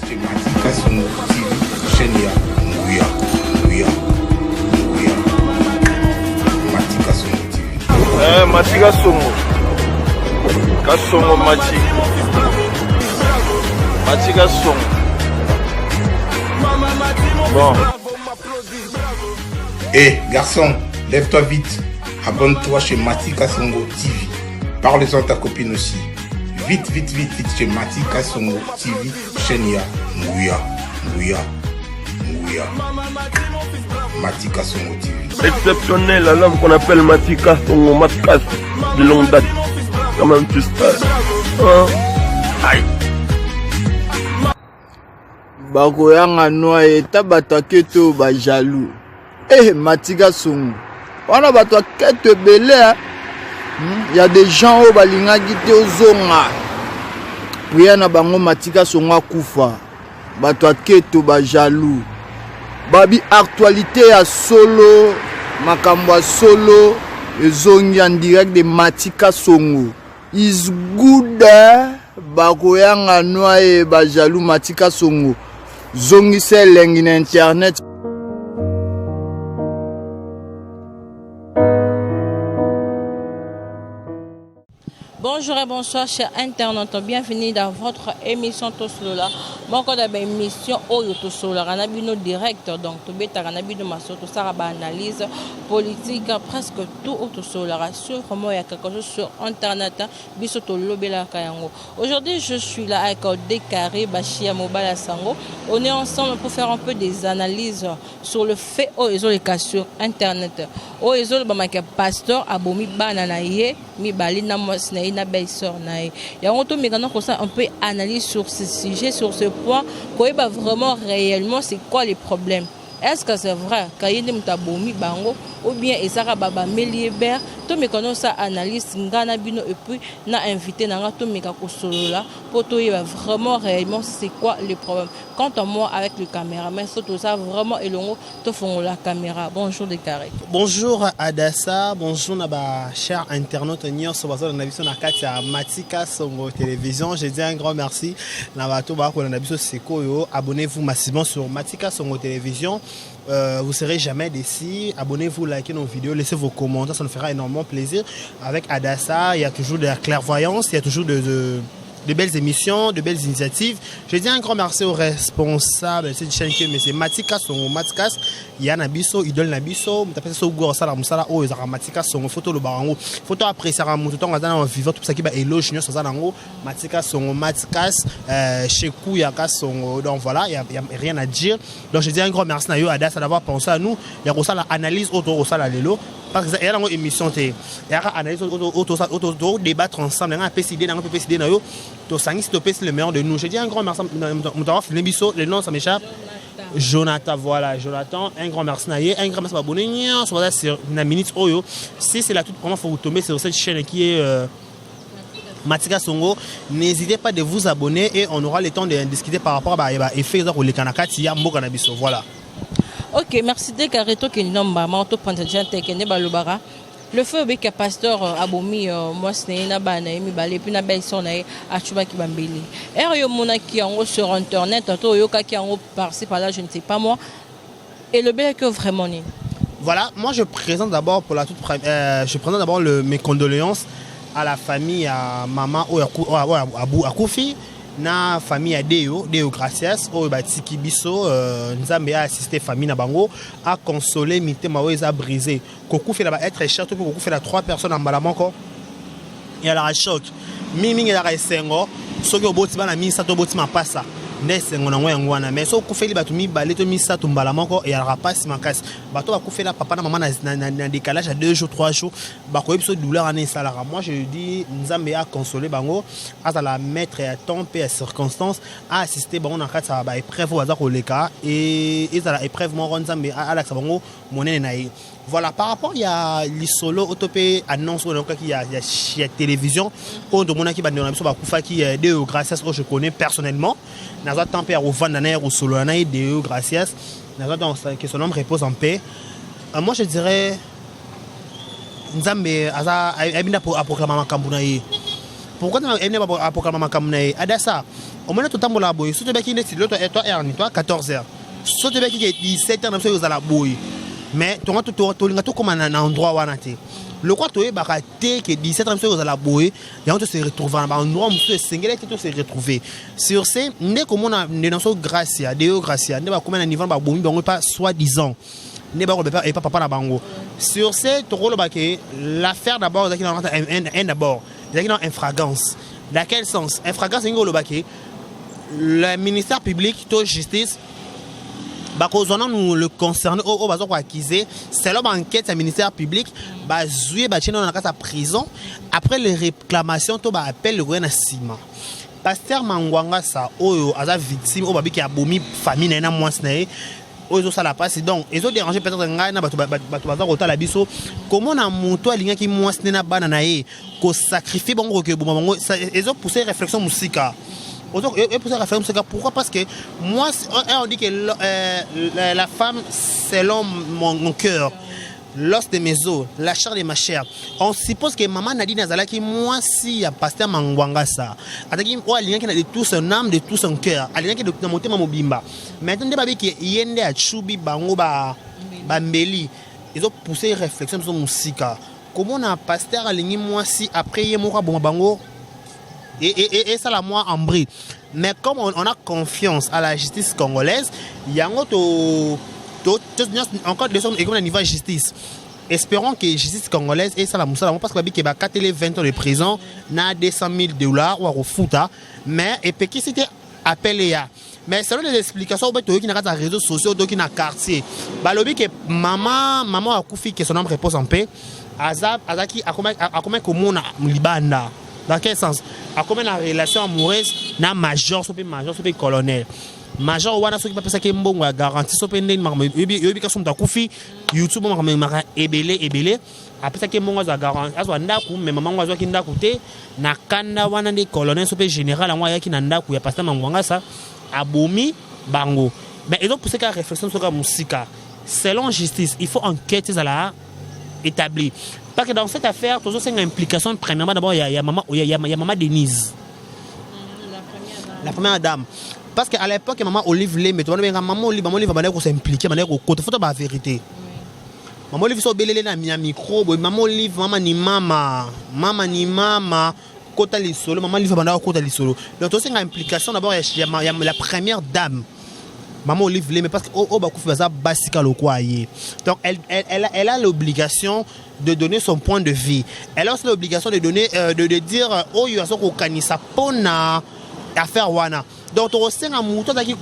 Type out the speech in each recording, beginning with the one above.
chez Matika Songo TV, chaîne ya Nguya. Matika Songo TV. Matika Songo. Kasongo Matika Songo. Bon. Garçon, lève-toi vite. Abonne-toi chez Matika Songo TV. Parle-en à ta copine aussi. Vite chez Matika Songo TV, chaîne ya Nguya. Matika Songo TV. Exceptionnel, la langue qu'on appelle Matika Songo, Matkas, de longue date. Quand même, tu sais. Aïe. Bakoyanga noa eta batake to ba jaloux. Matika Songo. On a batake to belé. Il y a des gens au balinga qui te ozonga. Priya na bango Matika Songo kufa. Batake to ba jaloux. Babi actualité à solo, makambo solo, ezongi en direct de Matika Songo. Is good bakoyanga noa ba jaloux Matika Songo. Zongi se lengi na internet. Bonjour et bonsoir chers internautes, bienvenue dans votre émission Tosolola. Mon code émission Oyo Tosolola, Ranabino direct, donc Tobeta Ranabino Maso, tout ça, analyse politique, presque tout au Tosolola. Sur comment il y a quelque chose sur internet, Bisoto Lobela Kayango. Aujourd'hui, je suis là avec Décaré, Bachia Mobala Sango. On est ensemble pour faire un peu des analyses sur le fait Oyo les cas sur internet. Oyo le pasteur Abomi Bananaye, Mi Balina Mosnaye. Un peu analyse sur ce sujet, sur ce point, vraiment réellement c'est quoi les problèmes. Est-ce que c'est vrai qu'il y a des bango ou bien Ezara Baba Meliébert, tout me connaît ça analyse ngana bino et puis na invité nanga tout me solola pour tout vraiment réellement c'est quoi les problèmes. Quant à moi avec le caméraman, tout ça vraiment elongo tout font la caméra. Bonjour Décaré. Bonjour Adassa, bonjour naba chers internautes nior sur bazar na biso na kati ya Matika Songo télévision. Je dis un grand merci naba to ba ko na biso sekoyo. Abonnez-vous massivement sur Matika Songo télévision. Vous ne serez jamais déçus. Abonnez-vous, likez nos vidéos, laissez vos commentaires, ça nous fera énormément plaisir. Avec Adassa, il y a toujours de la clairvoyance, il y a toujours de belles émissions, de belles initiatives. Je dis un grand merci aux responsables de cette chaîne, mais c'est Matika Songo, Matkas, Yann Abisso, Idol Nabisso, Mutapese Sogo, Sala Musala, Oh, Zara Matika Songo, photo le barango, photo après Sarah Mouton, en vivant, tout ça qui va éloge, sur Zanango, Matika Songo, Matkas, Chekou, Yaka Songo, donc voilà, il n'y a rien à dire. Donc je dis un grand merci à Adas d'avoir pensé à nous. Il y a aussi l'analyse autour de la Lelo. Parce qu'il y a une émission, il y a une analyse autour, débattre ensemble, il y a un PCD, il y a un PCD, il y a le meilleur de nous. Je dis un grand merci à le nom ça m'échappe. Jonathan, voilà, Jonathan, un grand merci un grand merci à abonner sur une minute Oyo. Si c'est la toute première fois que vous tombez sur cette chaîne qui est Matika Songo, n'hésitez pas de vous abonner et on aura le temps de discuter par rapport à l'effet de les Kanakati, Yambo Kanabiso. Voilà. Ok, merci Décaré, toi qui nous manto le feu avec le pasteur Abomi, moi c'est na bana mi balé puis na baison na achuba ki bambeli. Et yo mona ki en sur internet, to yo ka ki en par-ci par-là, je ne sais pas moi. Et le bel que vraiment ni. Voilà, moi je présente d'abord pour la toute je présente d'abord mes condoléances à la famille à maman Abou Akoufi. Na famille à Deo gracias au batiki biso nzambe a assisté famille na bango a consolé mité maweza brisé koku fait là être cher tout koku fait là 3 personnes en balamanko il y a la choc mimi il y a sengo soki oboti bana mi sato boti mapasa ndesengo na ngwana mais so kufeli batu mi baleto mi sato mbalamoko et alors pas si makasi bato ba kufela papa na maman na décalage à 2 jours 3 jours ba ko ebiso douleur ané salara. Moi je dis nzambe a consoler bango à la mettre à temps et à circonstances a assister bango na kata ba épreuve au hasard au leka et ça la épreuve mo nzambe a la bango monene na yi. Voilà, par rapport il y a l'isolo autopé annonce qu'il y a télévision on demande qui va donner sur bakufa qui de gracias que je connais personnellement n'a temps père au vandaner au solo anaï de gracias n'a donc que son homme repose en paix. Moi je dirais nzambe aza abinda pour proclamer makambu na yi. Pourquoi tu as proclamé makambu na yi Adassa au moins tout temps la boy so to be ki ne toi 14h so to be ki 17h na so yo za la boy mais to linga to comme un endroit wana te le quoi to e baraté que 17h na so yo za la boy ya on se retrouver dans un endroit monsieur singlet to se retrouver sur ce ne comme on a dans so gracia deo gracia ne ba comme un niveau ba bomi bango pas soi-disant ne ba ko et pas papa na bango sur ce to ko lo ba ke l'affaire d'abord d'abord dans infragance. Dans quel sens? Infragance, c'est le ministère public de justice, nous le concerne, c'est l'enquête du ministère public, dans la prison, après les réclamations, tu appelles le gouvernement Sima. Pasteur Mangwanga, ça, a victime, qui a bomi famille, ozo ça la passe donc ils ont dérangé peut-être ngai na bato kota la biso comment na moto alinga ki mwasne na bana na ye ko sacrifier bango ke boma bango ils ont poussé réflexion musica et poussé réflexion musica pourquoi parce que moi on dit que la femme selon mon cœur l'os de mes os, la chair de ma chair. On suppose que maman Nadine Azalaki, moi, si a pasteur Mangwanga ça. Ataki, oh, alien qui a de tout son âme, de tout son cœur. Alien qui a monté mon bimba. Maintenant, des qui yende a chubi bango bambeli. Ils ont poussé réflexion sur musique. Comment on a pasteur alien moi si après il mourra bon bango et ça la moi en bris. Mais comme on a confiance à la justice congolaise, il y a un autre encore des hommes et comme au niveau de justice. Espérons que la justice congolaise et ça la moussa parce que il va 20 ans de prison na $200,000 ou au fouta mais et puis qui c'était appelé à mais selon les explications qui n'a pas réseaux sociaux donc na quartier balobi que maman a koufi que son âme repose en paix azaki a comment komona libanda dans quel sens a comment la relation amoureuse na major so pe colonel major wana soki pesa ke mbongo ya garantie so pe ndeni yobi ka somta kufi YouTube maka ebele apesa ke mbongo za garantie azwa ndaku mais maman azwa ki ndaku te na kanda wana ndi colonel so pe général angwa yaki na ndaku ya pasteur Mangwanga sa abomi bango mais ils ont poussé ka réflexion sur la musique selon justice il faut enquête ça là établie parce que dans cette affaire toujours c'est une implication premièrement d'abord il y a maman Denise la première dame. Parce qu'à l'époque, maman Olive Lé, mais maman Olive va s'impliquer, il faut la vérité. Maman Olive so belele na micro, maman Olive, maman ni mama, kota li solo, maman Olive va kota li solo. Donc c'est une implication d'abord il y a la première dame. Maman Olive Lé, mais parce que donc elle a l'obligation de donner son point de vue. Elle a aussi l'obligation de donner de dire oh il y a ce qu'on kanisa pona affaire wana. Donc on sait un mouton qui est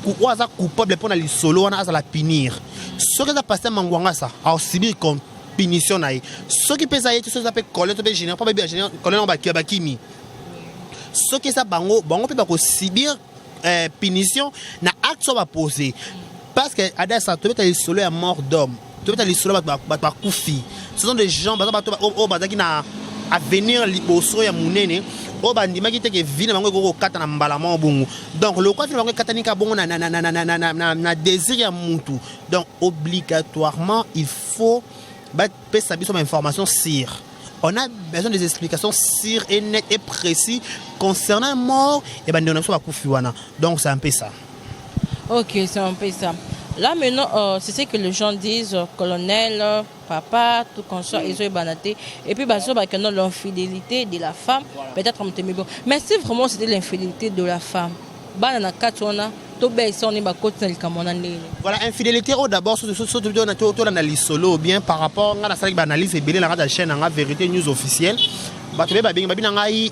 coupable pour aller solo wana à la punir. Ce que ça passe Mangwanga ça a subi comme punition naï. Ce qui peut ça être ce que ça peut coller to be général pas bien général coller en bakimi. Ce qui ça bango peut pas subir punition na acte va poser parce que ada ça tu peux aller solo à mort d'homme. Tu peux aller solo ba koufi. Ce sont des gens qui na à venir liboso ya munene o bandima ki teke vina bango ko kata na mbalama bongo donc le quoi bango katanika bongo na désir ya mutu donc obligatoirement il faut pesa biso information sur on a besoin des explications sur et net et précis concernant mort et ben on va kufi wana donc c'est un peu ça. OK, c'est un peu ça. Là maintenant, c'est ce que les gens disent, colonel, papa, tout consort, ils ont banaté. Et puis, l'infidélité de la femme, peut-être on bon. Mais si vraiment c'était l'infidélité de la femme, voilà, infidélité, d'abord, surtout on analyse solo, bien par rapport à l'analyse et bien la chaîne, la vérité news officielle.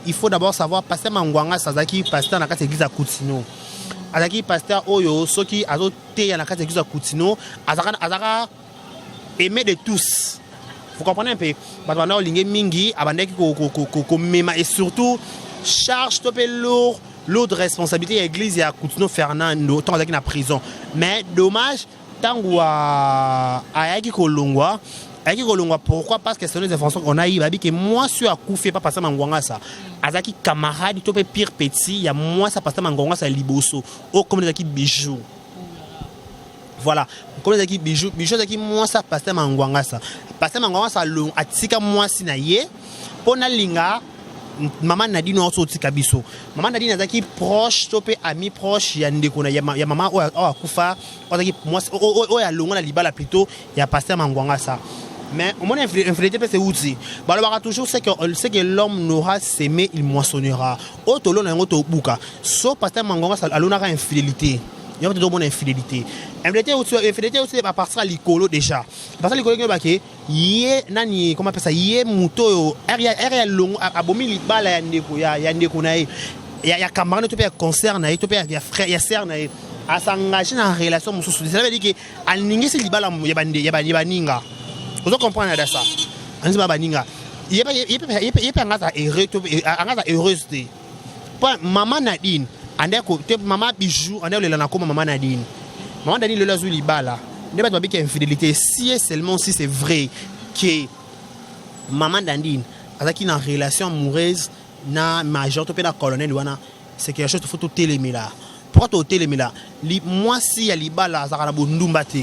Il faut d'abord savoir, pasteur Mangwanga, Sazaki, pasteur dans l'église à Koutsino. Azaki pasteur Oyo, ceux qui ont été dans la case d'église à Koutino, Azaka aimé de tous. Vous comprenez un peu? Maintenant, Lingé Mingi, Abandeki et surtout, charge topé lourde responsabilité à l'église à Koutino Fernando, tant qu'il est en prison. Mais dommage, tant qu'il y a Ayaki Kolongwa. Pourquoi? Parce que selon les informations qu'on a eu, que moi, je suis à Koufi, pas passer Mangwanga ça. Azaki camarade, tu peux pire petit, il y a moi, ça passe Mangwanga ça liboso. Oh, comme les équipes bijoux. Voilà. Comme les équipes bijoux, moi, ça passe Mangwanga ça. Passer Mangwanga ça, long, atika moi, sinaye, pour na linga, maman Nadine aussi kabiso maman Nadine azaki proche topé ami proche ya ndeko na ya maman o akufa azaki moi o ya longa na libala plutôt ya pasteur Mangwanga ça mais au moins infidélité c'est outil bah alors toujours c'est que l'homme n'aura semé il moissonnera auto lo na ngoto buka so pasteur Mangwanga ça alona ka infidélité il y a tout mon infidélité infidélité aussi à partir à l'icolo déjà parce que l'icolo que yé nani comment appelle ça yé muto area long abomi libala ya ndeko na ya camarade to pe concert na to pe ya frère ya sœur na a s'engager dans relation mususu ça veut dire que alingi se libala ya baninga vous comprenez ça anzi ba baninga yé ngata heureuse pas maman Nadine ande ko te maman bijou ande le na ko maman Nadine le lazo libala ne pas dire infidélité si et seulement si c'est vrai que maman Nadine avec une relation amoureuse na major to pe na colonel wana c'est quelque chose faut tout télémer là pourquoi tout télémer là moi si ya libala ça na bondumba te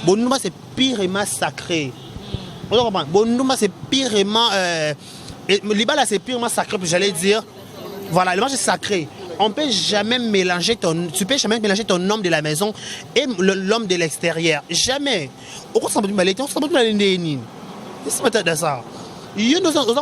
bondumba c'est pirement sacré vous comprenez bondumba c'est pirement libala c'est pirement sacré j'allais dire voilà le match est sacré. On peut jamais mélanger tu peux jamais mélanger ton homme de la maison et l'homme de l'extérieur. Jamais. Au contraire, on s'en bat les c'est de ça.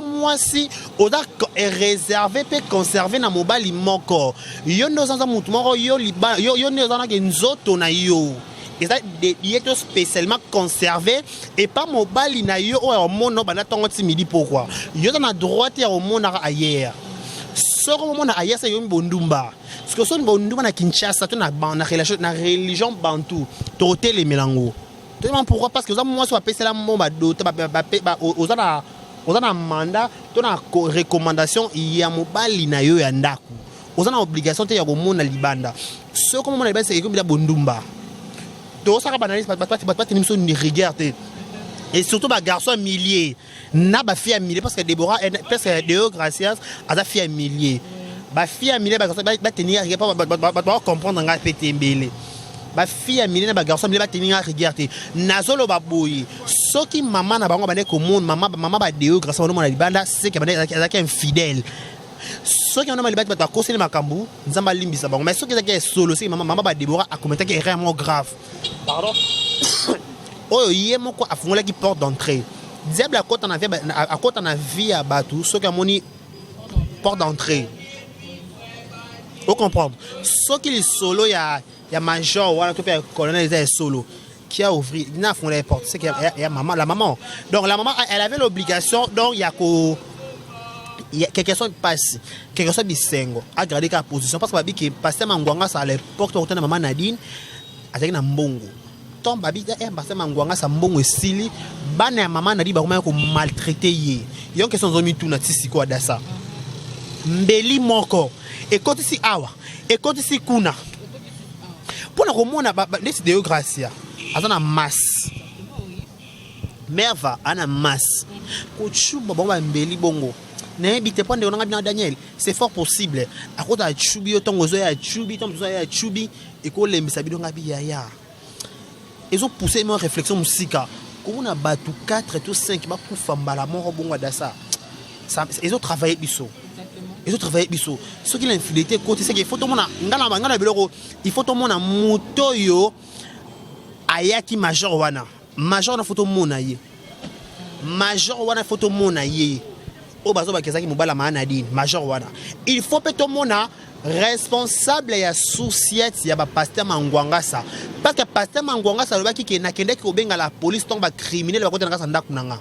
Moi si on a réservé peut conserver na mobile moko. Yo nous en mutmoro yo liba yo nous en a nzoto na yo. Et ça est spécialement conservé et pas mobile na yo au monde bana tongo timidi pourquoi. Yo dans la droite au monde ailleurs. Soko moment ailleurs c'est yombi bondumba parce que son bondumba na Kinshasa to na religion bantou to télé melango tellement pourquoi parce que moi soit pesa la momba do ozana mandat to na recommandation ya mobali na yo ya ndaku ozana obligation te ya komona libanda soko moment na c'est yombi bondumba to saka banaliste pas tenir son rigueur et surtout ba garçon millier na ba fille millier parce que Déborah parce que Deo Gracias a sa fille millier ba fille millier ba tenir pas comprendre nga pétembele ba fille millier na ba garçon millier ba tenir rigueur te nazolo ba boyi soki maman na bango ba ne ko monde maman ba Deo Gracias na libanda c'est que ba ezaki infidèle soki on a libata ba koseli makambu nzamba limbisa bango mais soki ezaki solo c'est maman ba Déborah a commetté quelque erreur grave pardon oh yé moko afungola qui porte d'entrée diable à côté en a vie à batou ce que moni porte d'entrée vous comprendre ce qui est solo il y a major ou tout peut colonel est solo qui a ouvert il n'a fondé les portes c'est qu'il y a maman la maman donc la maman elle avait l'obligation donc il y a quelque chose passe quelque chose bisengo à garder sa position parce que pasteur Mangwanga ça à l'époque de maman Nadine avec na mbongo babi pasteur Mangwanga sa mbongo esili bana ya maman Nadine ba ko maltraiter ye yo question zomi tuna tisiko adasa mbeli moko et quand ici awa et quand ici kuna pour na komona nesi Deo Gracia azana masse merva ana masse ko chuba bomba mbeli bongo ne bité pande on nga Daniel c'est fort possible à cause de chubi yo tongo zo ya chubi tongo zo ya chubi et ko lembisa bidonga bi ya ils ont poussé une réflexion musique comme on a battu 4 et 5 ba kufa mbala moko bongo dasa ils ont travaillé biso ce qui l'infidélité côté c'est qu'il faut tout mona ngala biloko il faut tout mona moto yo ayaki major wana major na photo mona ye major wana photo mona ye o bazo ba kezaki mobala maana Nadine major wana il faut pe tout mona responsable ya société ya ba pasteur Mangwanga ça parce que pasteur Mangwanga ça lobaki ke nakende ko benga la police donc ba criminel ba kotana ka ndaku nanga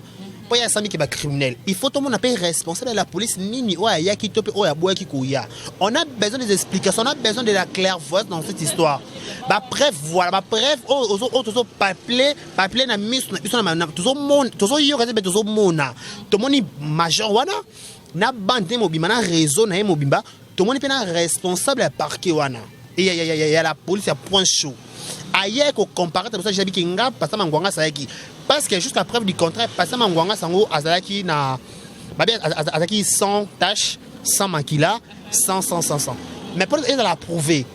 po ya sami ki ba criminel il faut tout le monde appelle responsable de la police nini o ya ki tope o ya boya ki koya on a besoin des explications on a besoin de la clairvoyance dans cette histoire ba preuve voilà ba preuve o papier na miso na biso na toujours yo ka toujours mona to moni major wana na bande mobimba na réseau na mobimba tout le monde est responsable à parquet wana et il y a la police à point chaud ailleurs qu'on compare tout ça j'ai dit que pasteur Mangwanga ça qui parce que jusqu'à preuve du contraire pasteur Mangwanga sango azalaki na azalaki sans tache sans makila sans mais pour elle a prouvé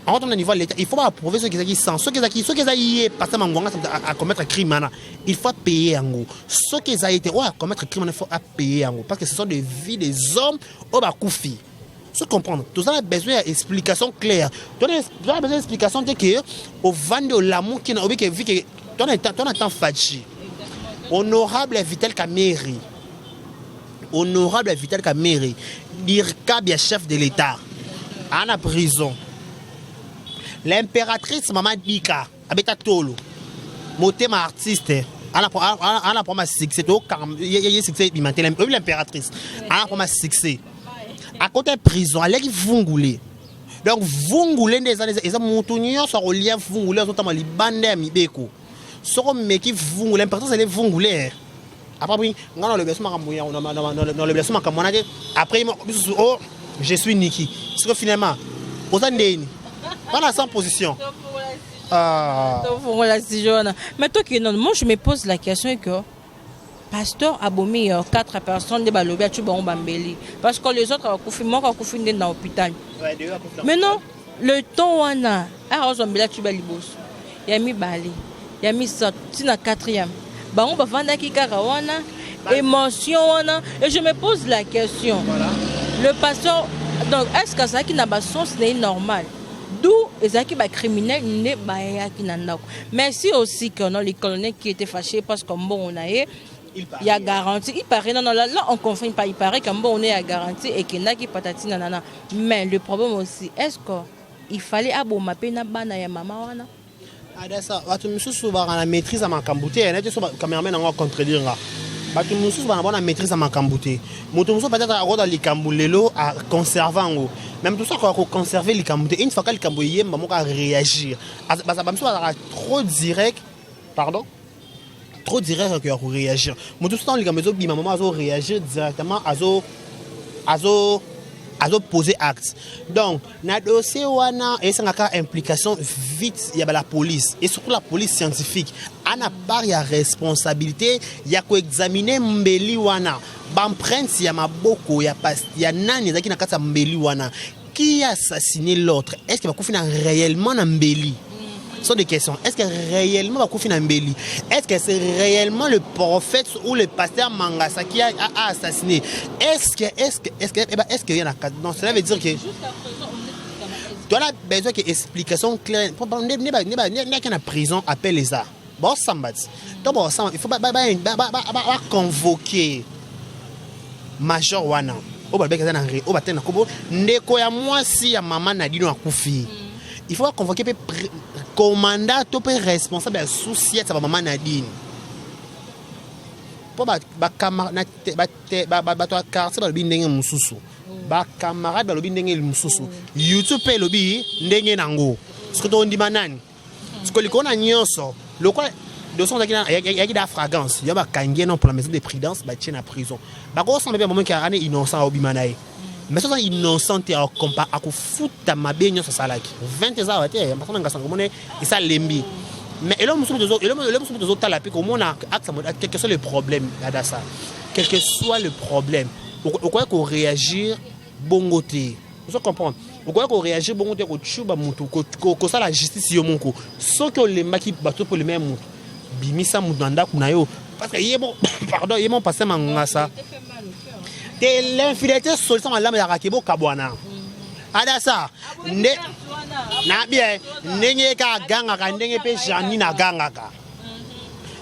En retournant au niveau de l'État, il faut approuver ceux qui sont ceux qui ont passé à commettre un crime. Il faut payer en gros. Ceux qui ont été à commettre un crime, il faut payer en gros. Parce que ce sont des vies des hommes au Bakoufi. Tu comprends? Tout ça a besoin d'explications claires. Tu as besoin d'explications que au vendre de l'amour qui n'a vu que ton temps fatigué. Honorable Vital Kameri. Honorable Vital Kameri. L'IRCAB est chef de l'État. À la prison. L'impératrice Maman Dika. Abeta Tolo. Moté ma artiste. À la première succès. Il y a succès. L'impératrice. À la première succès. À côté de prison, elle est vungulée. Donc, vungulée des années. Et ça, mon tournure, ça relie à vungulée, notamment les bandes à Mibeko. Ce qui est vungulée, l'important, c'est les vungulés. Après, oui, dans le blessement, après, oh, je suis Niki. Parce que finalement, aux années, voilà sans position. Mais toi, moi, je me pose la question que Pasteur Abomey, 4 personnes de Balobi à Tchoubaon Bambeli. Parce que les autres ont couffé, moi, j'ai couffé dans l'hôpital. Mais non, le temps où on a, Arozombela Tchoubalibos, il y a mis Bali, il y a mis ça, c'est la 4e. On va vendre qui Karawana, émotion, et je me pose la question. Le pasteur, donc, est-ce que ça qui n'a pas sens n'est normal? D'où les acquis criminels n'est pas qui n'a. Merci aussi qu'on a les colonels qui étaient fâchés parce qu'on bon on a il y a garantie. Il paraît non là on confirme pas. Il paraît qu'on bon on est à garantie et qu'il n'a qui patati nanana. Mais le problème aussi, est-ce qu'il fallait abomapé na bana ya maman wana? Adessa, watu mususu ba na maîtrise à makambouté, et n'était pas cameraman en contredire là. Watu mususu ba na maîtrise à makambouté. Moto mususu peut-être à roda likambulelo à conservant. Même tout ça qu'on a conservé likambouté. Une fois que likamboué yemba moka réagir. Basa bamso ba trop direct. Pardon? Trop direct que pour réagir. Moto tout temps likambezo bima maman azo réagir directement azo poser acte. Donc, na dossier wana et ça n'a implication vite il y a la police et surtout la police scientifique. Ana part il y a responsabilité, il y a ko examiner mbeli wana. Bamprente il y a maboko, il y a nani zaki na kata mbeli wana. Qui a assassiné l'autre? Est-ce qu'il va confiner réellement na mbeli? Ce sont des questions. Est-ce que réellement va confiner mbeli? Est-ce que c'est réellement le prophète ou le pasteur Mangasa qui a assassiné? Est-ce qu'il y en a? Donc cela veut dire que tu as besoin d'explications claires. N'est qu'en prison appelle les arts. Bon, il faut convoquer Major Wana. Il faut convoquer le commandant responsable de souci de maman Nadine. Pour camarade YouTube pe lobi ndenge nango. Ce que tu dis manani. Ce que l'on a nyonso. Le quoi de son il y a fragrance. Il y a kangé non pour la maison de prudence ba tient en prison. Ba ko semble bien moment qui a innocent au bimanaï. Mais ça innocent et à foutre ma baigne sur salaki 20 ans et ça lembi mais l'homme sont des autres talapi comme on a quel que soit le problème là ça quel que soit le problème au quoi qu'on réagir bongoté vous comprenez au quoi qu'on réagir bongoté ko chuba mutu ko ça la justice yo monko so que les maki bato pour le même bimisa mudanda kuna yo parce que yemo pardon yemo passé mangasa de l'infidélité solution à l'âme ya rakebo kabwana adasa ne na bien ndenge ka ganga ka ndenge pe jani na ganga ka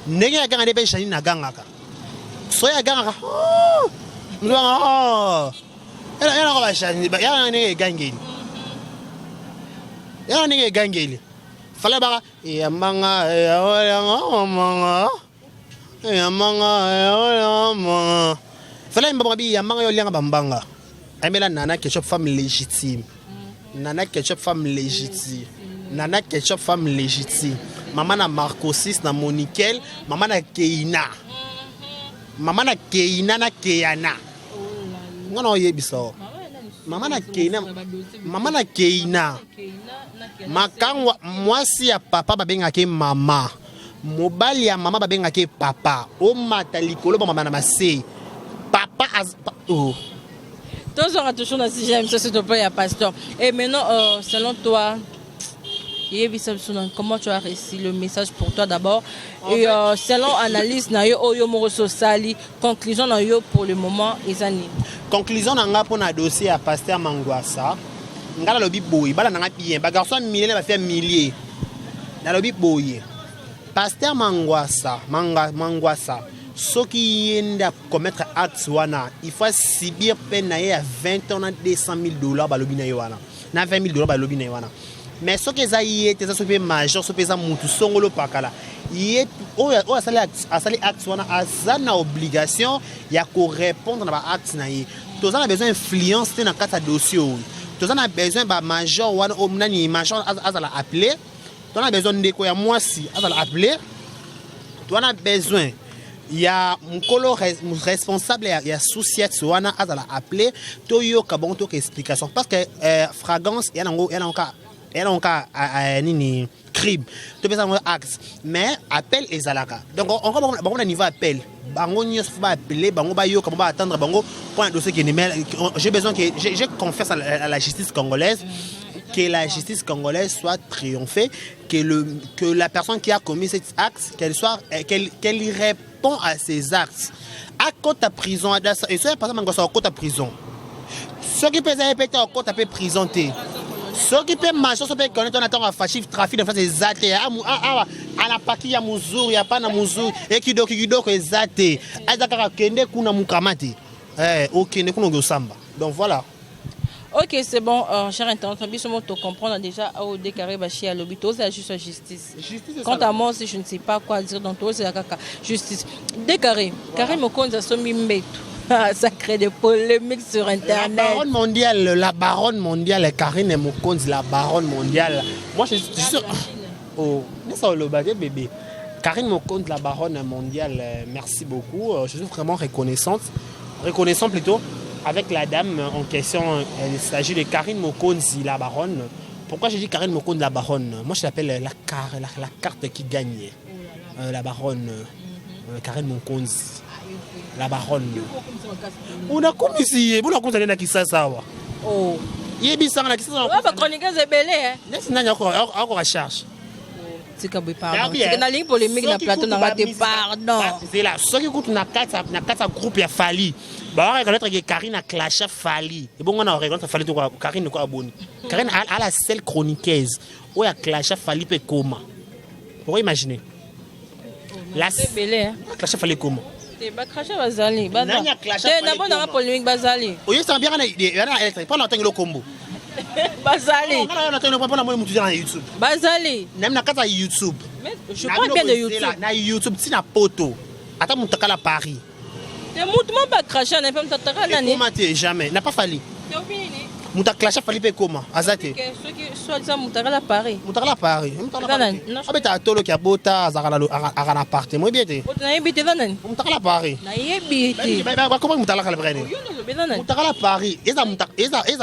ndenge ka ganga pe jani na ganga ka so ya ganga ka ela ko ba jani ya ndenge gangeli ya ndenge gangeli fala ba ya manga ya manga fallait me dire maman yo lianga bambanga amela nana ketchup femme légitime nana ketchup femme légitime nana ketchup femme légitime maman na Marcosis na Monikel maman na Keina na Keyana ngono yebiso maman na Keina makangwa mwasi ya papa babengake mama mobali ya mama babengake papa o mata likolo ba mama na masei papa oh. Tous aura toujours dans 6e, ça s'il te plaît, pasteur. Et maintenant, selon toi, Comment tu as reçu le message pour toi d'abord? Et selon analyse, conclusion pour le moment, Isani. Conclusion pour le dossier à Pasteur Mangwasa. Ngala lobi boy, bala nanga bien, ba garçon millier va faire millier. Na lobi boy. Pasteur Mangwasa, ce qui est à commettre acte wana, il faut subir peine à 20 ans $200,000 ba lobi na wana. Na $20,000 ba lobi na wana. Mais ce que ça y est, ça se majeur, ce que ça mutu songolo pakala. Il est o asali acte wana azana obligation ya ko répondre na ba acte na yi. Tous on a besoin d'influence dans le dossier. Tous on a besoin de major wana o nani major azala appeler. Tous on a besoin de quoi moi si azala appeler. Tous on a besoin il y a mon colo responsable il y a société wana azala appeler to yo ka bon to explication parce que fragrance il y a encore nini crime to besoin axe mais appel ezalaka donc on a niveau appel bango nyos va appeler bango ba yo comment attendre bango pour un dossier qui est j'ai besoin que j'ai confiance à la justice congolaise que la justice congolaise soit triomphée que la personne qui a commis cet acte qu'elle y répond à ses actes à côté de prison et ça par exemple à côté de prison ce qui peut répéter au côté de prison ce qui peut marcher ce peut connaître on attend à fascisme trafic de face des actes à la partie ya muzuri ya pana muzuri et kidoko ezate azaka kende kuna mukamati okende kuna ngosamba donc voilà. Ok, c'est bon, cher internaute, on comprendre déjà au décarré Bachi à l'hôpital, c'est juste la justice. Quant à moi, si je ne sais pas quoi dire, donc c'est la justice. Décarré, Karim Mokonzi a sommi mbétou. Ça crée des polémiques sur Internet. La baronne mondiale, Karine Mokonzi, la baronne mondiale. Moi, je suis sûr. Oh, c'est le bébé. Karine Mokonzi, la baronne mondiale, merci beaucoup. Je suis vraiment reconnaissant plutôt. Avec la dame en question, il s'agit de Karine Mokonzi, la baronne. Pourquoi je dis Karine Mokonzi, la baronne? Moi, je l'appelle la carte qui gagne. La baronne, Karine Mokonzi, la baronne. On a comme ici, on a comme ça, on a qui ça. Oh. Il est bizarre, on a qui ça. On va chroniquer ces bélés. Laisse-nous encore à charge. C'est comme pardon. C'est que la ligne polémique na plateau n'a pas de pardon. C'est là. Ce qui coûte na quatre groupe ya Fali. Bah on reconnaître que Karine a clashé Fali. Et bon on a reconnaître Fali quoi Karine quoi bonne. Karine a la seule chroniqueuse où a clashé Fali pe comment. Pour imaginer. La bélé. Clashé Fali comment. C'est pas clashé bazali. Bazali. C'est d'abord dans la polémique bazali. Oui, c'est bien il pas longtemps le combo. Bazali. Bazali. Même na kata YouTube. Je parle bien de YouTube. Na YouTube, si na poto. Ata mutakala Paris. Te mutement pas cracher na femme tataka nani. Comment jamais, n'a pas fallu. Mutaklasha fali pe comment azate. Ceux qui soit ça mutakala Paris. Mutakala Paris. Abeta tolo ki abota azakala agana parti. Moi bien te. Na yebite nani. Mutakala Paris. Na yebite. Ba comment mutakala le brene. Mutakala Paris. Eza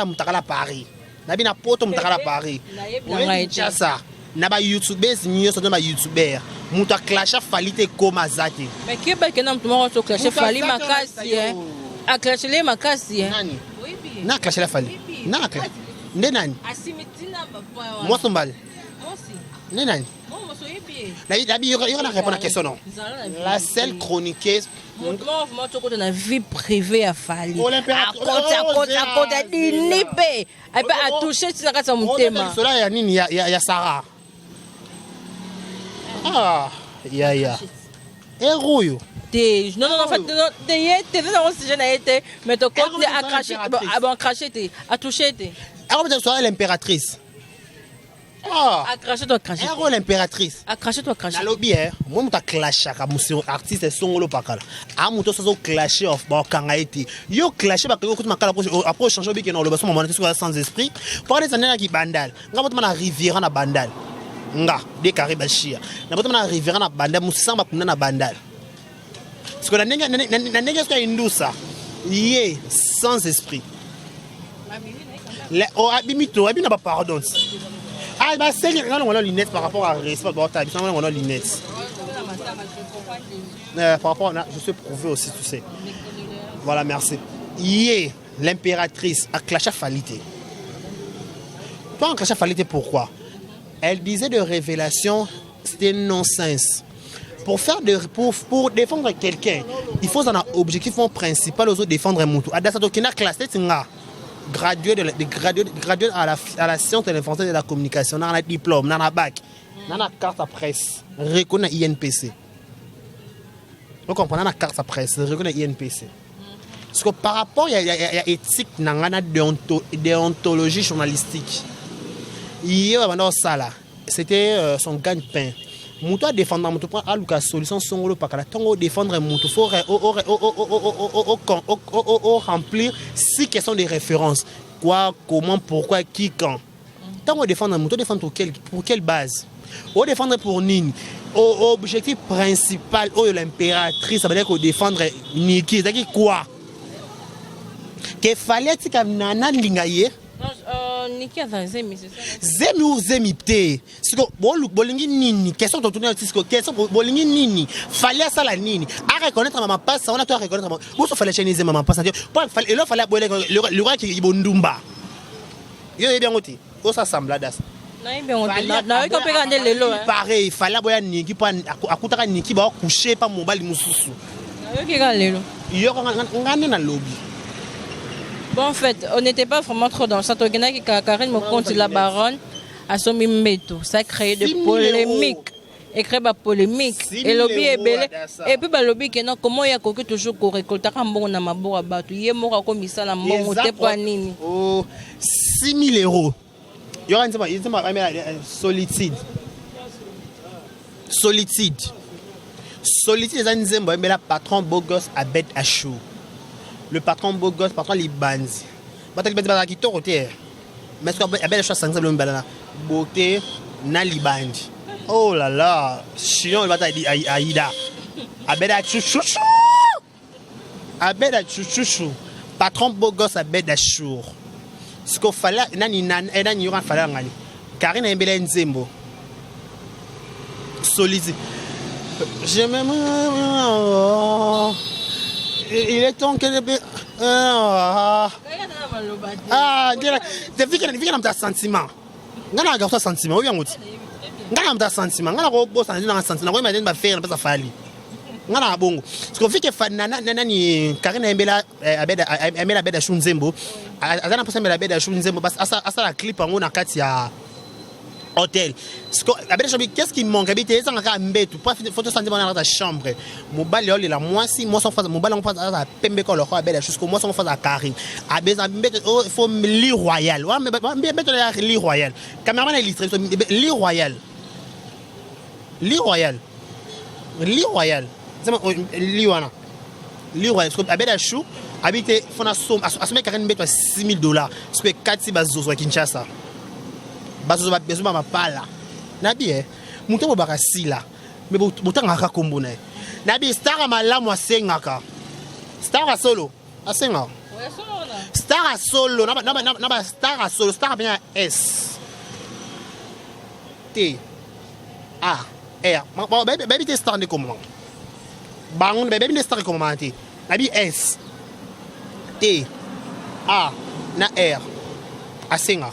mutakala Paris. Na bina poto mutakala Paris. Oui, ça. Na ba YouTubers nyonso na ba YouTuber. Muta clasha falite koma zate. Mais qui ba kena mtu moko clasha fali makasi a clasha le makasi nani? Oui bien. Na clasha la fali. Na clasha. Nde nani? Asimitina papa. Moi sombal. Moi aussi. Nde nani? Moi so yebie. La bi yora na répondre à la question non. La seule chroniqueuse moi tu côté na vie privée à fali. À côté dinipe. A pas à toucher si na sa mutema. Cela ya nini ya Sarah. Ah, ya. Héros. Non, en fait, t'es dans un sujet n'a été, mais ton compte à cracher, à cracher, à toucher. Héros, tu sois l'impératrice. Ah, à cracher, toi, cracher. Héros, l'impératrice. À cracher, toi, cracher. La lobby, moi, je clash avec mon artiste, son lo pakala. Ah, mon tour, ça clash of Kangaiti. Yo clash, parce que écoute, ma cala après changer, bien que non, le basson, mon sans esprit. Pour les années qui bandal, on va te rivière na bandal. Nga de Karibashia na boto na rivière na banda musamba kuna na bandal parce que na nenge ska indusa yé sans esprit le o abimito abina ba pardon ah ba c'est on a lunettes par rapport à respect bon ta on a lunettes par rapport je suis prouvé aussi tu sais voilà merci yé l'impératrice a clashé falité toi en clashé falité pourquoi Elle disait de révélation, c'était non-sens. Pour défendre quelqu'un, il faut un objectif principal aux autres défendre un mouton. Adassa Tokina classe, c'est un gradué à la science de l'information et de la communication, dans un diplôme, dans un bac, dans une carte à presse, reconnaît INPC. Vous comprenez la carte à presse, reconnaît INPC. Parce que par rapport à l'éthique, il y a une déontologie journalistique. Hier, c'était son gagne-pain. Moutou a défendre moutou pour aluka solution songolo pakala tongo défendre moutou faut remplir 6 questions de référence quoi comment pourquoi qui quand tongo défendre moutou défendre pour quelle base ou défendre pour nini objectif principal de l'impératrice ça veut dire qu'on défendre Niki c'est quoi que fallait que nana lingaye Niki a Zemi, c'est ça? Zemi ou Zemi te. Si ko bolingi nini, question de tourner si question bolingi nini, fallait ça la nini. À reconnaître maman passe, on a tout à reconnaître maman. Vous fallait chaîner maman passe. Il fallait le roi qui ibondumba. Yo est bien oti. Ko ça semble das. Na bien oti. Na ko pe gande lelo. Pareil, fallait boya niki pa akutaka niki ba coucher pa mobile mususu. Na yo ki gande lelo. Yo ngane na lobby. Bon, en fait, on n'était pas vraiment trop dans le centre. Il y a qui Karine me compte la baronne à son mimeto. Ça a créé des polémiques. Et créé des polémiques. Et le lobby est belé. Et puis, le lobby, comment il y a quelqu'un toujours qui récolte un bon na mabou à battre. Il y a mort comme ça, la mort, on pas nini. Oh, 6 000 euros. Il y aura une solitude. Solitude. Solitude, les années, mais la patron beau gosse à bête à chaud. Le patron beau gosse, patron les bandits. Qui t'aurait mais ce qu'il y a des choses sans beauté, na li bandi. Oh là là, chion, il va t'aider Aïda. Abeda chouchou. Abeda chouchou. Patron beau gosse Abeda chou. Ce qu'il fallait, nani yura fallait ngani. Karine Mbele Nzembo. Solide. Je m'aime. Il est temps que des filles qui ont un sentiment. Ngana ga sentiment, oui ngoti. Ngana un sentiment, ngana go boss un sentiment, ngoi madine ba faire pas fali. Ngana bongo. Ce qu'on fait que fanana nani Karine Mbela Abeda Shunzembo, azana posa Mbela Abeda Shunzembo parce asa la clip en na kati ya hôtel. Qu'est-ce qui manque? Habiter ça en mbétu. Pas photo sentiment dans ta chambre. Mon bal est là. Moi si moi sans face mon bal on passe à pembe quand le roi belle jusqu'au moi sans face à Karine. A besoin il faut lit royal. Ouais mais mettre lit royal. Cameraman illustré lit royal. Lit royal. Lit royal. C'est lit wana. Lit royal. Parce que abeda chou habiter fona somme assumer Karine mbétu $6,000. Parce que 4 bazo à Kinshasa. Bazo ba besoin ma pala. Nabi muto mo bakasila. Mais botanga ka kombona. Nabi star malamu asengaka. Star solo. Asenga. Ouais, solo là. Star solo, na star solo, star bien S. T A R. Baby te star de comment? Bangun baby te star de comment te? Nabi S T A na R. Asenga.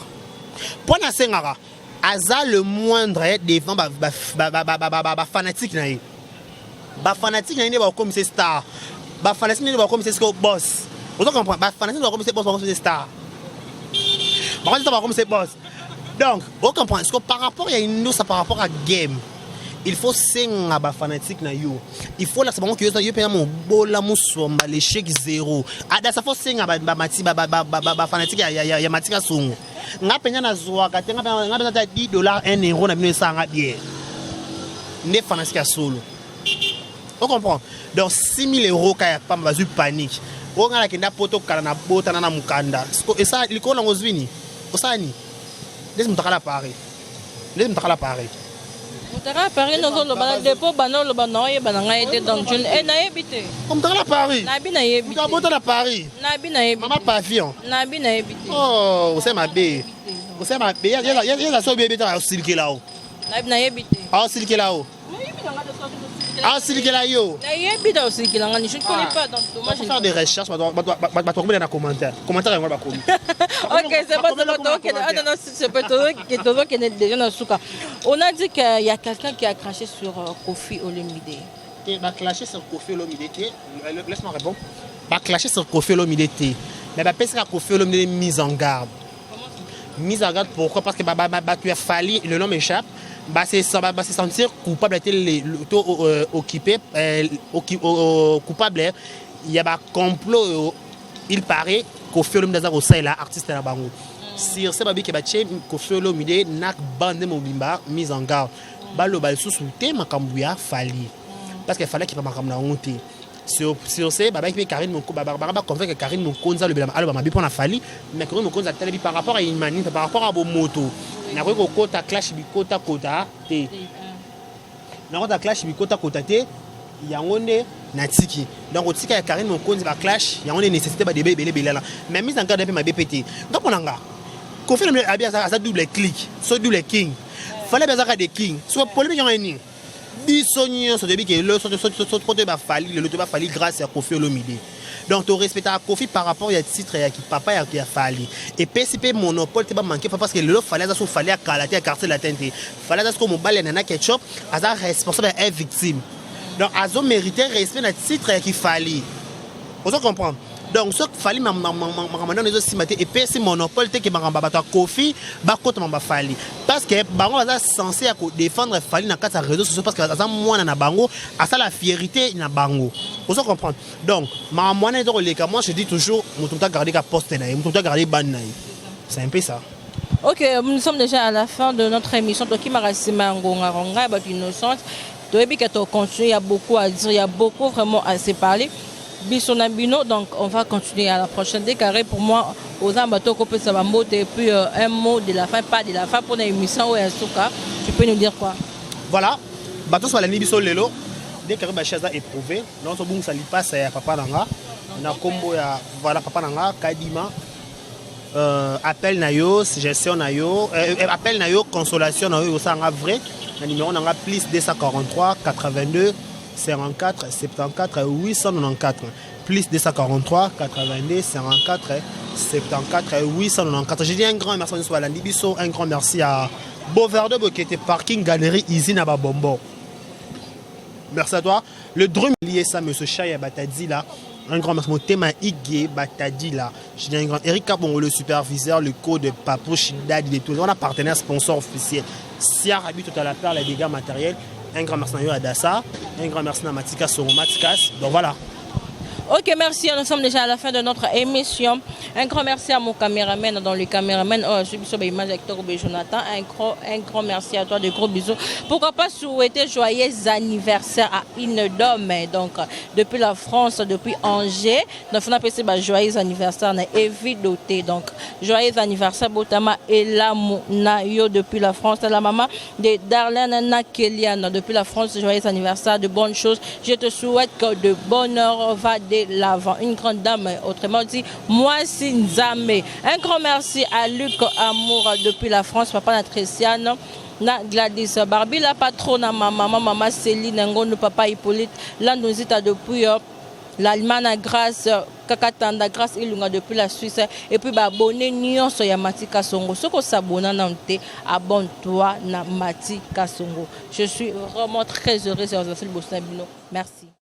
Pour na sengara aza le moindre devant ba fanatique na ye. Ba fanatique na ye ba comme c'est star. Ba fanatique na ba comme c'est boss. Vous comprenez? Ba fanatique ba comme c'est boss, ba comme c'est star. Ba fanatique ba comme c'est boss. Donc, vous comprenez? Parce que par rapport il y a une nous ça par rapport à game. Il faut senga ba fanatique na yo. Il faut là c'est bon que yo paye mon bola musomba l'échec 0. Ada ça faut senga ba fanatique ya matika songo. Nga penya na zoa ka tenga nga $10 €1 na bino sanga bien. Ne fanatique ya solo. On comprend. Donc 6 000 € ka ya pamba bazu panique. O nga la kenda poto kala na bota na mukanda. Et ça liko na ngozwini. Osani. Laisse mutaka Paris. Laisse mutaka Paris. Mutaka Paris no zo lo bana depo bana lo bana ye bana nga été dans une et na yebité. Mutaka Paris. Na bi na yebité. Mutaka bota na Paris. Na bi na yebité. Maman pavillon. Na bi na yebité. Oh, c'est ma bé. C'est ma bé. Il y a ça bien bien au silke là-haut. Na bi na yebité. Ah, silke là-haut. Ah, c'est là yo. Je ne connais pas, donc moi je faire des recherches, on va trouver dans les commentaires. Commentaires, on va pas. Ok, c'est pas on a dit qu'il y a quelqu'un qui a craché sur Kofi Olomide. Il va clasher sur Kofi Olomide. Laisse-moi répondre. Il va clasher sur Kofi Olomide. Mais il va Kofi Olomide mise en garde. Mise en garde pourquoi? Parce que tu as fallu, le nom m'échappe. Va se sentir coupable d'être occupé, coupable. Il y a un complot, il paraît Kofi Olomide au sein là, artiste de la bango. Sur ce babi qui va chez Kofi Olomide n'a bandé mon bimba mise en garde. Balo bal sous-souté ma cambouya falli. Parce qu'il fallait qu'il ne soit pas honte. Sur ce, Karine confie que Karine Mokonza le alors ma bipon a fallu, mais Karine Mokonza télé par rapport à une manine, par rapport à moto. Na ko kota clash bikota kota te. Na ko ta clash bikota kota te, yangonde na tiki. Donc au tika ya Karine Mokonza ba clash, yangonde nécessité ba débé belé là. Mais mise en garde ma BPT. Donc on anga. Kofi le a bien ça double clic, so double king. Fallait bien ça des king. Soit polémique en ni. Bisogno so debi que le so ba falli le ba falli grâce à Kofi Olomide. Donc tu respectes à Kofi par rapport à titre qui papa qui a falli et PCP monopole te ba manquer parce que le fallait ça fallait à calater à quartier la tente fallait ça comme balle nana ketchup à responsable est victime. Donc azo mérité respect na titre qui falli. Vous comprenez? Donc ce fallait ma les autres simaté et PC monopole te que maramba ba Kofi ba côté ma falli parce que bango va censé à défendre falli na quatre réseaux sociaux parce que ça moi na bango à ça la fierté na bango. Vous comprenez? Donc ma moi na moi je dis toujours mutu garder ka poste na mutu garder ban na. C'est un peu ça. Ok, nous sommes déjà à la fin de notre émission. Donc, il m'a resté Ngonga, innocente. Donc, il y a beaucoup à dire, il y a beaucoup vraiment à se parler. Bisonabino, donc on va continuer à la prochaine décarré pour moi aux ambato qu'on peut savoir et puis un mot de la fin, pas de la fin pour l'émission ou un souka. Tu peux nous dire quoi? Voilà, bateau sur la Nibiso Lelo, décarré Bachaza éprouvé. Non, ce bon ça lui passe à Papa Nanga. On a combo ya voilà Papa Nanga, Kadima. Appel Nayo, gestion Nayo, appel Nayo, consolation Nayo, ça en vrai. Le numéro Nanga plus 243 82 54 74 894 plus 243 82 54 74 894. Je dis un grand merci à la Nibiso, un grand merci à Beauverdeux qui était parking galerie Easy Naba Bombo. Merci à toi. Le drum lié ça, monsieur Chaya Batadi là. Un grand merci. Mon thème Igé Batadi là. Je dis un grand Eric Kabongo, le superviseur, le code de Papou Chidadi et tout. On a partenaire sponsor officiel. Siar habite tout à la paire les dégâts matériels. Un grand merci à Dassa, un grand merci à Matika Songo Matikas. Donc voilà. Ok, merci. Nous sommes déjà à la fin de notre émission. Un grand merci à mon caméraman, dans le caméraman, je suis sur l'image Hector Jonathan. Un grand merci à toi, de gros bisous. Pourquoi pas souhaiter joyeux anniversaire à Inedom, donc depuis la France, depuis Angers. Donc on a passé joyeux anniversaire à Evidoté. Donc joyeux anniversaire Botama Elamou Nayo depuis la France. La maman de Darlene Nakelian depuis la France. Joyeux anniversaire, de bonnes choses. Je te souhaite que de bonheur va de l'avant. Une grande dame, autrement dit, moi Sinzame. Un grand merci à Luc Amour depuis la France, papa Natriciane, na Gladys Barbie, la patronne à ma maman Céline, Ngono, papa Hippolyte, l'Andosita depuis l'Allemagne, grâce Kakatanda, grâce Ilunga depuis la Suisse, et puis abonné Nyon Soya Matika Songo. Ce qu'on s'abonne à Nantes, abonne-toi na Matika Songo. Je suis vraiment très heureuse sur Bosnabino. Merci.